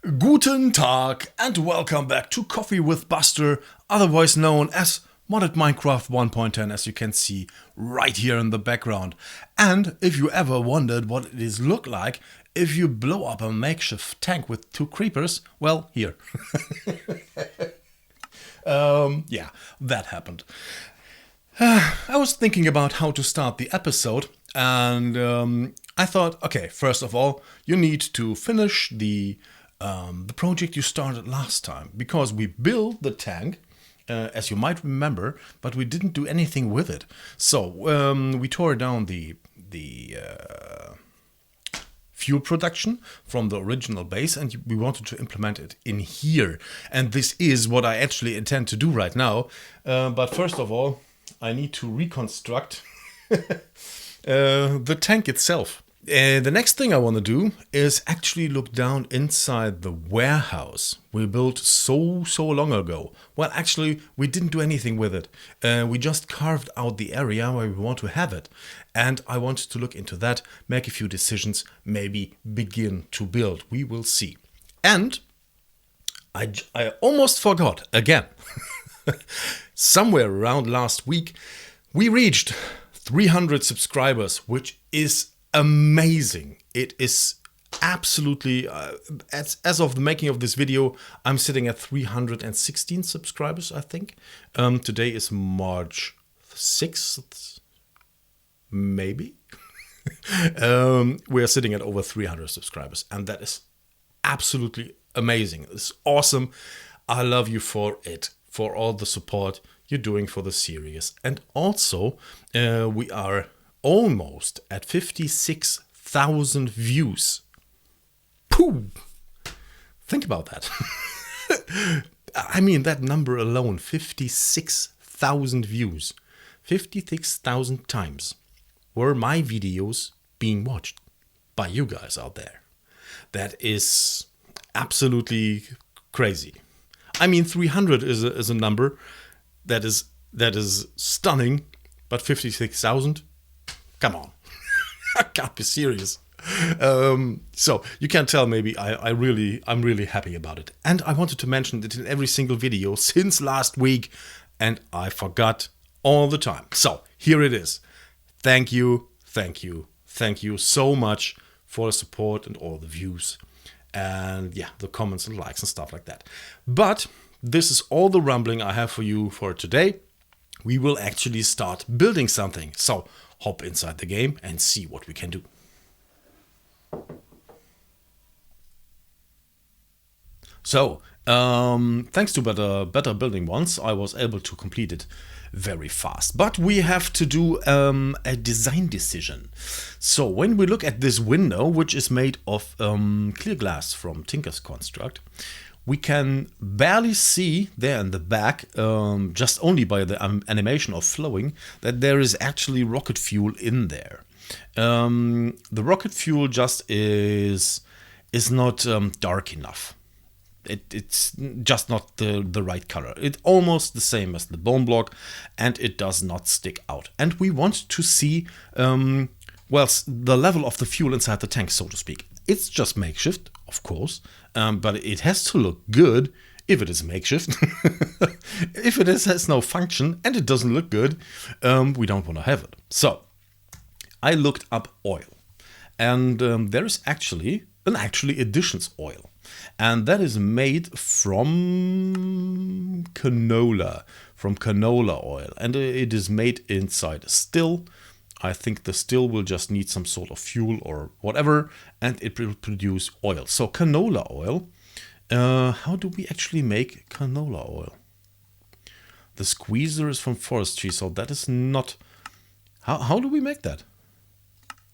Guten Tag and welcome back to Coffee with Buster, otherwise known as Modded Minecraft 1.10, as you can see right here in the background. And if you ever wondered what it is look like if you blow up a makeshift tank with two creepers, well, here. Yeah, that happened. I was thinking about how to start the episode, and I thought, okay, first of all, you need to finish the project you started last time, because we built the tank, as you might remember, but we didn't do anything with it. So we tore down the fuel production from the original base, and we wanted to implement it in here. And this is what I actually intend to do right now. But first of all, I need to reconstruct the tank itself. The next thing I want to do is actually look down inside the warehouse we built so long ago. Well, actually, we didn't do anything with it. We just carved out the area where we want to have it. And I want to look into that, make a few decisions, maybe begin to build. We will see. And I almost forgot again. Somewhere around last week, we reached 300 subscribers, which is amazing. It is absolutely, as of the making of this video, I'm sitting at 316 subscribers, I think. Today is March 6th, maybe. We are sitting at over 300 subscribers, and that is absolutely amazing. It's awesome. I love you for it, for all the support you're doing for the series. And also, we are almost at 56,000 views. Pooh! Think about that. I mean, that number alone, 56,000 views. 56,000 times were my videos being watched by you guys out there. That is absolutely crazy. I mean, 300 is a number that is stunning, but 56,000? Come on. I can't be serious. So you can tell maybe I'm really happy about it. And I wanted to mention it in every single video since last week, and I forgot all the time. So here it is. Thank you so much for the support and all the views. And yeah, the comments and likes and stuff like that. But this is all the rambling I have for you for today. We will actually start building something. So hop inside the game and see what we can do. So, thanks to better building ones, I was able to complete it very fast. But we have to do a design decision. So when we look at this window, which is made of clear glass from Tinker's Construct, we can barely see there in the back, just only by the animation of flowing, that there is actually rocket fuel in there. The rocket fuel just is not dark enough. It's just not the right color. It's almost the same as the bone block, and it does not stick out. And we want to see, well, the level of the fuel inside the tank, so to speak. It's just makeshift, of course, but it has to look good if it is makeshift. If it has no function and it doesn't look good, we don't want to have it. So I looked up oil, and there is actually an additions oil, and that is made from canola oil, and it is made inside a still. I think the still will just need some sort of fuel or whatever, and it will produce oil. So canola oil, how do we actually make canola oil? The squeezer is from forestry, so that is not... How do we make that?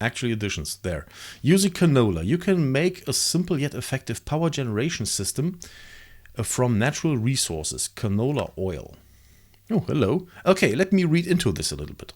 Actually, additions, there. Using canola, you can make a simple yet effective power generation system from natural resources, canola oil. Oh, hello. Okay, let me read into this a little bit.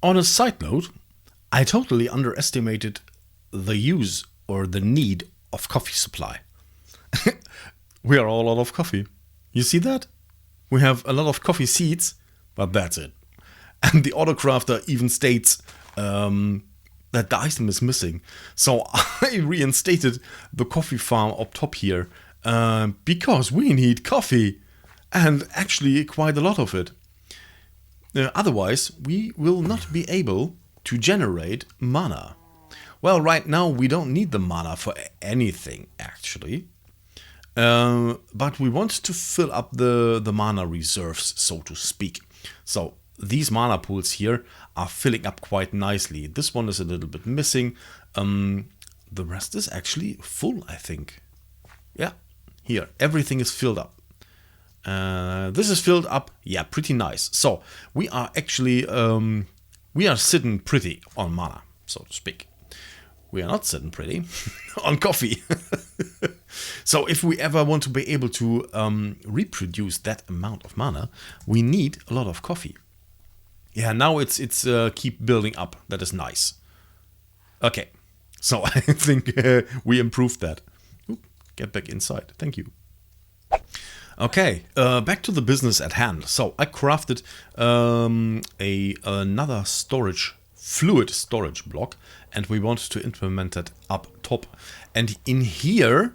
On a side note, I totally underestimated the use or the need of coffee supply. We are all out of coffee. You see that? We have a lot of coffee seeds, but that's it. And the autocrafter even states that the item is missing. So I reinstated the coffee farm up top here because we need coffee, and actually quite a lot of it. Otherwise, we will not be able to generate mana. Well, right now we don't need the mana for anything, actually. But we want to fill up the mana reserves, so to speak. So these mana pools here are filling up quite nicely. This one is a little bit missing. The rest is actually full, I think. Yeah, here, everything is filled up. This is filled up, yeah, pretty nice. So we are actually, we are sitting pretty on mana, so to speak. We are not sitting pretty on coffee. So if we ever want to be able to reproduce that amount of mana, we need a lot of coffee. Yeah, now it's keep building up. That is nice. Okay, so I think we improved that. Ooh, get back inside. Thank you. Okay, back to the business at hand. So I crafted another fluid storage block, and we want to implement that up top. And in here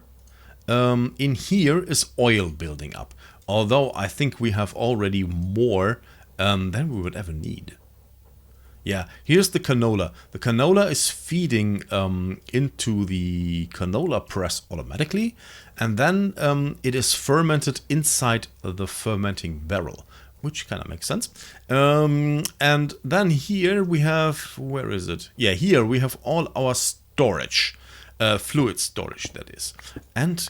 is oil building up. Although I think we have already more than we would ever need. Yeah, here's the canola. The canola is feeding into the canola press automatically, and then it is fermented inside the fermenting barrel, which kind of makes sense. And then here we have, where is it? Yeah, here we have all our storage, fluid storage, that is. And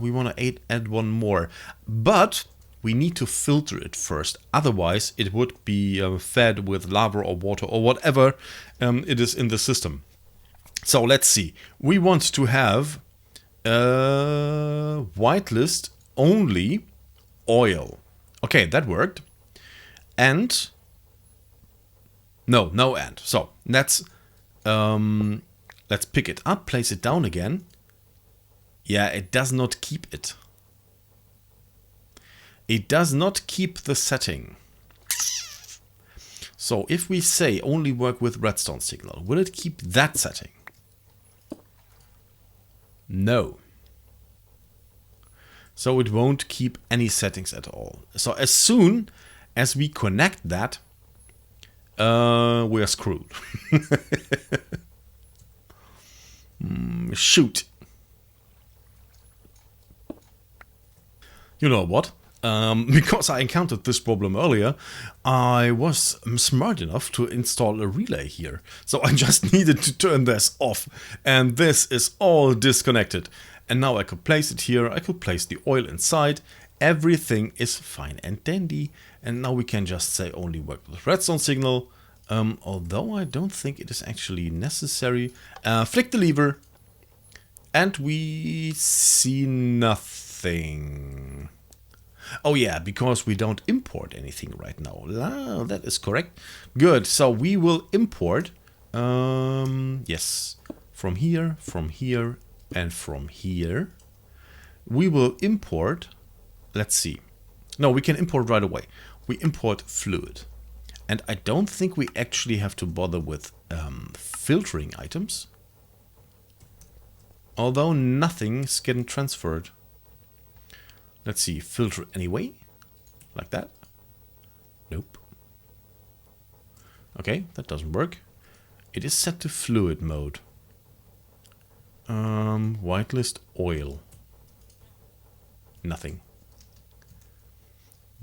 we want to add one more, but we need to filter it first. Otherwise, it would be fed with lava or water or whatever it is in the system. So let's see. We want to have whitelist only oil. Okay, that worked. And no and. So let's pick it up, place it down again. Yeah, it does not keep it. It does not keep the setting. So if we say only work with redstone signal, will it keep that setting? No. So it won't keep any settings at all. So as soon as we connect that, we are screwed. Shoot. You know what? Because I encountered this problem earlier, I was smart enough to install a relay here. So I just needed to turn this off, and this is all disconnected. And now I could place it here, I could place the oil inside, everything is fine and dandy. And now we can just say only work with redstone signal, although I don't think it is actually necessary. Flick the lever, and we see nothing. Oh yeah, because we don't import anything right now. That is correct. Good, so we will import, yes, from here, and from here. We will import, let's see. No, we can import right away. We import fluid. And I don't think we actually have to bother with filtering items. Although nothing's getting transferred. Let's see, filter anyway, like that. Nope. Okay, that doesn't work. It is set to fluid mode. Whitelist oil. Nothing.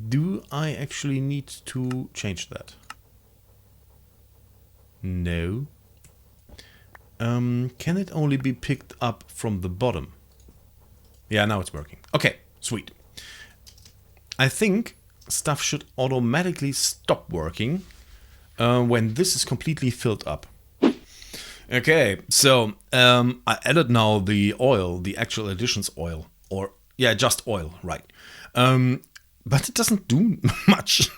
Do I actually need to change that? No. Can it only be picked up from the bottom? Yeah, now it's working. Okay. Sweet. I think stuff should automatically stop working when this is completely filled up. Okay, so I added now the oil, the actual additions oil, or yeah, just oil, right? but it doesn't do much.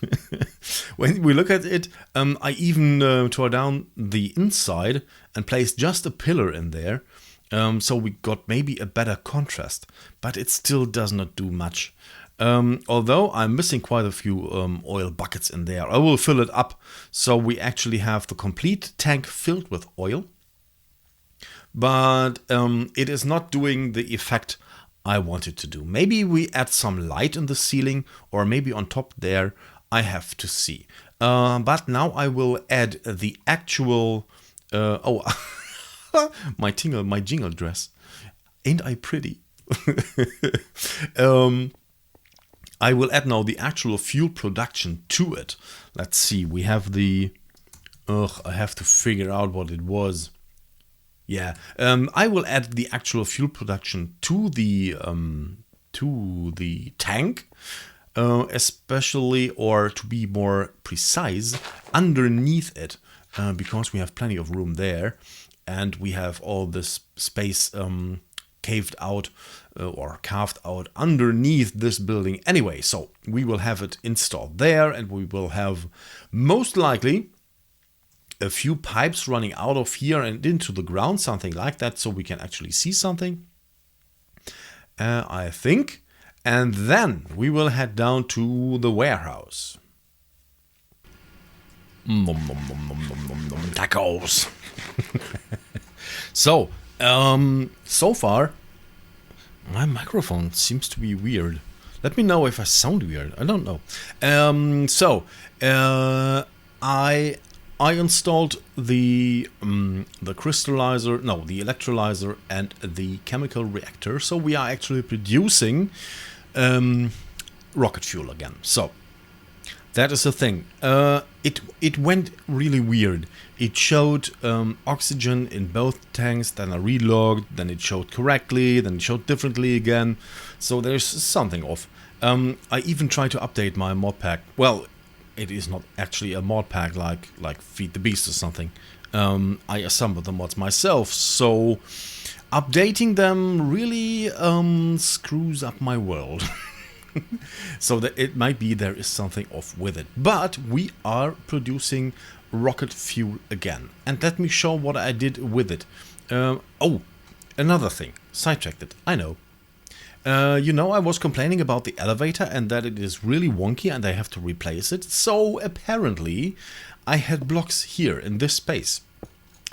When we look at it, I even tore down the inside and placed just a pillar in there. So we got maybe a better contrast, but it still does not do much. Although I'm missing quite a few oil buckets in there. I will fill it up so we actually have the complete tank filled with oil. But it is not doing the effect I wanted to do. Maybe we add some light in the ceiling, or maybe on top there. I have to see. But now I will add the actual... my jingle dress. Ain't I pretty? I will add now the actual fuel production to it. Let's see. We have the... I have to figure out what it was. Yeah, I will add the actual fuel production to the tank, especially, or to be more precise, underneath it, because we have plenty of room there, and we have all this space caved out or carved out underneath this building anyway. So we will have it installed there, and we will have most likely a few pipes running out of here and into the ground, something like that, so we can actually see something, I think. And then we will head down to the warehouse. Tacos. So far, my microphone seems to be weird. Let me know if I sound weird. I don't know. I installed the crystallizer, no, the electrolyzer and the chemical reactor. So we are actually producing rocket fuel again. So that is the thing. It went really weird. It showed oxygen in both tanks, then I relogged, then it showed correctly, then it showed differently again. So there's something off. I even tried to update my mod pack. Well, it is not actually a mod pack like Feed the Beast or something. I assembled the mods myself, so updating them really screws up my world. So that it might be there is something off with it. But we are producing rocket fuel again. And let me show what I did with it. Another thing. Sidetracked it. I know. I was complaining about the elevator and that it is really wonky and I have to replace it. So apparently I had blocks here in this space.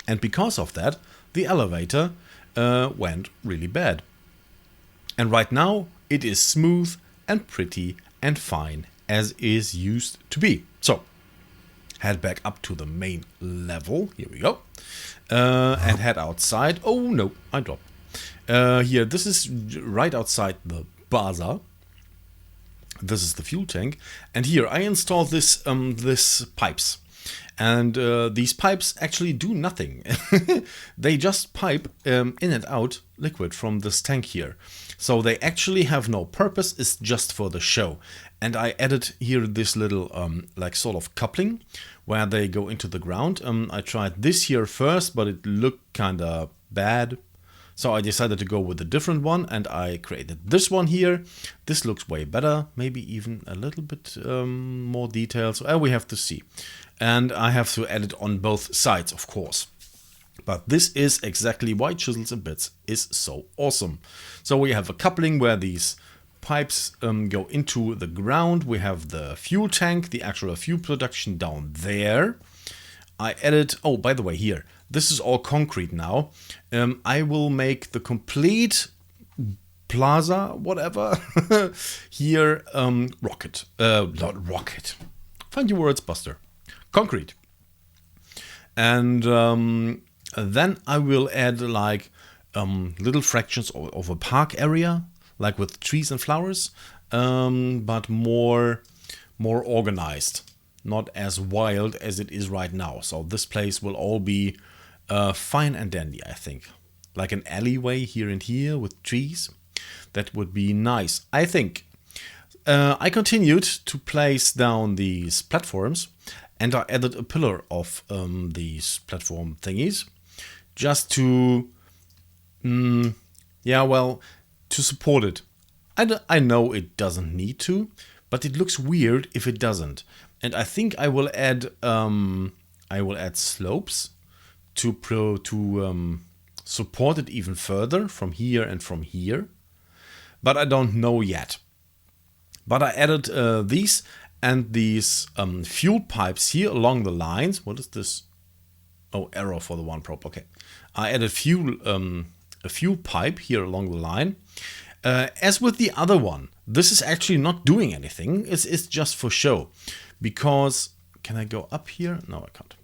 And because of that, the elevator went really bad. And right now it is smooth and pretty and fine as is used to be. So head back up to the main level. Here we go. And head outside. Oh no, I dropped. Here, this is right outside the bazaar. This is the fuel tank, and here I installed this pipes, and these pipes actually do nothing. They just pipe in and out liquid from this tank here, so they actually have no purpose. It's just for the show. And I added here this little like sort of coupling where they go into the ground. I tried this here first, but it looked kind of bad. So I decided to go with a different one, and I created this one here. This looks way better, maybe even a little bit more details. So we have to see. And I have to edit on both sides, of course. But this is exactly why Chisels and Bits is so awesome. So we have a coupling where these pipes go into the ground. We have the fuel tank, the actual fuel production down there. I added, oh, by the way, here. This is all concrete now. I will make the complete plaza, whatever, here, rocket. Not rocket. Find your words, Buster. Concrete. And then I will add like little fractions of a park area, like with trees and flowers, but more organized. Not as wild as it is right now. So this place will all be fine and dandy, I think. Like an alleyway here and here with trees. That would be nice, I think. I continued to place down these platforms, and I added a pillar of these platform thingies just to, to support it. I know it doesn't need to, but it looks weird if it doesn't. And I think I will add slopes to support it even further from here and from here. But I don't know yet. But I added these and these fuel pipes here along the lines. What is this? Oh, arrow for the one prop. Okay. I added a fuel pipe here along the line. As with the other one, this is actually not doing anything. It's just for show. Because, can I go up here? No, I can't.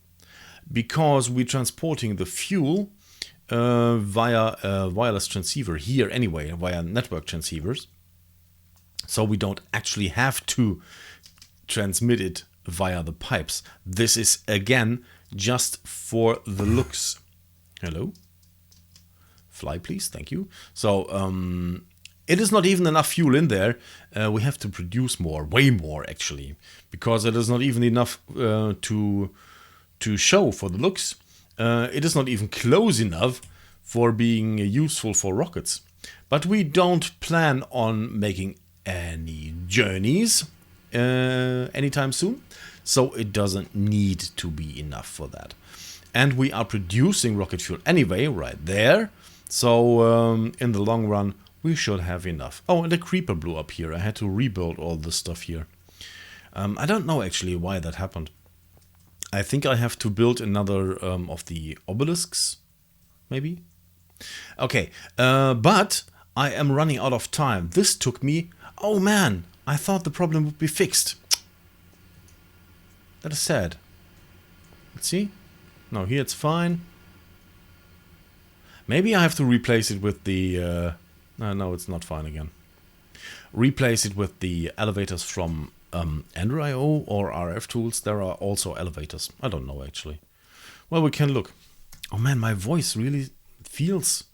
Because we're transporting the fuel via a wireless transceiver here anyway, via network transceivers. So we don't actually have to transmit it via the pipes. This is, again, just for the looks. Hello? Fly, please. Thank you. So, it is not even enough fuel in there. We have to produce more, way more, actually. Because it is not even enough to show for the looks. It is not even close enough for being useful for rockets. But we don't plan on making any journeys anytime soon. So it doesn't need to be enough for that. And we are producing rocket fuel anyway, right there. So in the long run, we should have enough. Oh, and a creeper blew up here. I had to rebuild all this stuff here. I don't know actually why that happened. I think I have to build another of the obelisks, maybe? Okay, but I am running out of time. This took me... Oh man, I thought the problem would be fixed. That is sad. Let's see. No, here it's fine. Maybe I have to replace it with the... No, it's not fine again. Replace it with the elevators from Ender.io or RF tools. There are also elevators. I don't know actually. Well, we can look. Oh man, my voice really feels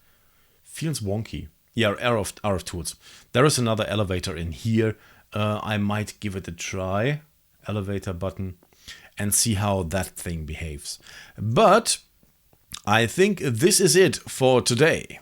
wonky. Yeah, RF tools. There is another elevator in here. I might give it a try. Elevator button. And see how that thing behaves. But I think this is it for today.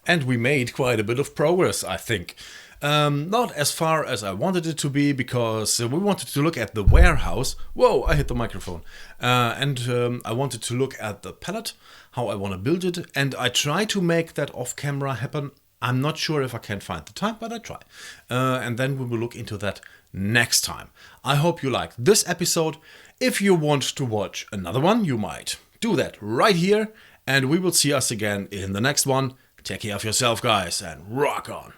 And we made quite a bit of progress, I think. Not as far as I wanted it to be, because we wanted to look at the warehouse. Whoa, I hit the microphone. And I wanted to look at the pallet, how I want to build it. And I try to make that off camera happen. I'm not sure if I can find the time, but I try. And then we will look into that next time. I hope you liked this episode. If you want to watch another one, you might do that right here. And we will see us again in the next one. Take care of yourself, guys, and rock on.